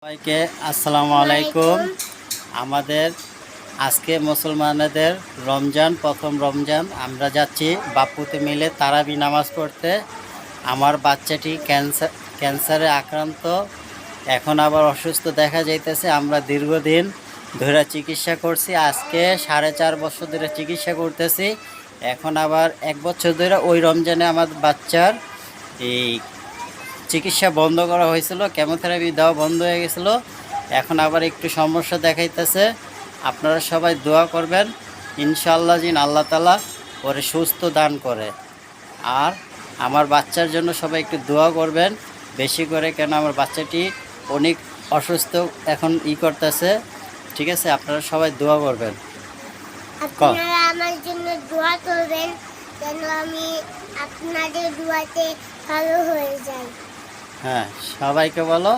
সবাইকে আসসালামু আলাইকুম। আমাদের আজকে মুসলমানদের রমজান, প্রথম রমজান। আমরা যাচ্ছি বাপুতে মিলে তারাবি নামাজ পড়তে। আমার বাচ্চাটি ক্যান্সারে আক্রান্ত, এখন আবার অসুস্থ দেখা যাইতেছে। আমরা দীর্ঘদিন ধরে চিকিৎসা করছি, আজকে 4.5 বছর ধরে চিকিৎসা করতেছি। এখন আবার 1 বছর ধরে ওই রমজানে আমার বাচ্চার এই চিকিৎসা বন্ধ করা হয়েছিল, কেমোথেরাপি দেওয়া বন্ধ হয়ে গেছিলো। এখন আবার একটু সমস্যা দেখাইতেছে। আপনারা সবাই দোয়া করবেন, ইনশাআল্লাহ যিন আল্লাহ তাআলা ওরে সুস্থ দান করে। আর আমার বাচ্চার জন্য সবাই একটু দোয়া করবেন বেশি করে, কেন আমার বাচ্চাটি অনেক অসুস্থ এখন করতেছে। ঠিক আছে, আপনারা সবাই দোয়া করবেন। আপনারা আমার জন্য দোয়া করবেন যেন আমি আপনাদের দোয়াতে ভালো হয়ে যাই। হ্যাঁ, সবাইকে বলো,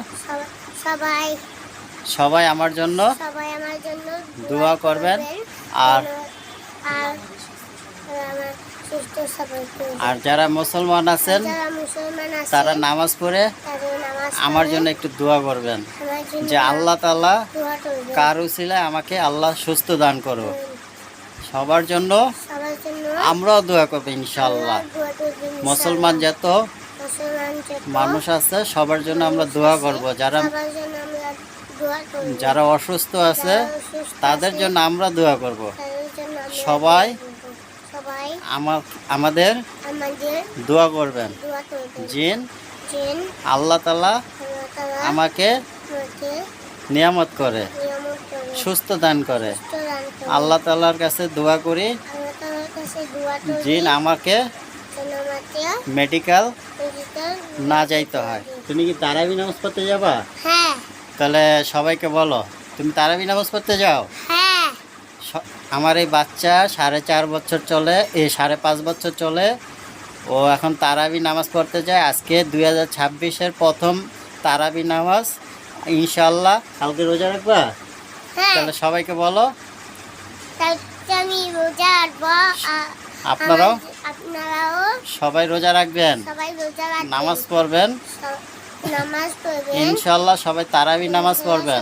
সবাই আমার জন্য দোয়া করবেন। আর আর যারা মুসলমান আছেন তারা নামাজ পড়ে আমার জন্য একটু দোয়া করবেন যে আল্লাহ তাআলা কার উসিলায় আমাকে আল্লাহ সুস্থ দান করো। সবার জন্য আমরাও দোয়া করবো ইনশাআল্লাহ। মুসলমান যত মানুষ আছে সবার জন্য আমরা দোয়া করব। যারা অসুস্থ আছে তাদের জন্য আমরা দোয়া করব। সবাই আমাদের দোয়া করবেন জিন আল্লাহ তাআলা আমাকে নিয়ামত করে, সুস্থ দান করে। আল্লাহ তাআলার কাছে দোয়া করি জিন আমাকে মেডিকেল না যাইতে হয়। তুমি কি তারাবি নামাজ পড়তে যাবা? হ্যাঁ। তাহলে সবাইকে বলো তুমি তারাবি নামাজ পড়তে যাও। হ্যাঁ। আমার এই বাচ্চা 4.5 বছর চলে, 5.5 বছর চলে, ও এখন তারাবি নামাজ পড়তে যায়। আজকে 2026-এর প্রথম তারাবি নামাজ। ইনশাআল্লাহ কালকে রোজা রাখবা? তাহলে সবাইকে বলো আমি রোজা রাখবো। আপনারাও সবাই রোজা রাখবেন, নামাজ পড়বেন ইনশাআল্লাহ। সবাই তারাবি নামাজ পড়বেন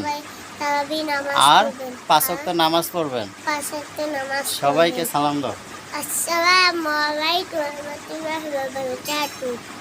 আর 5 ওয়াক্ত নামাজ পড়বেন। সবাইকে সালাম দাও। আসসালামু আলাইকুম ওয়া রাহমাতুল্লাহি ওয়া বারাকাতুহু।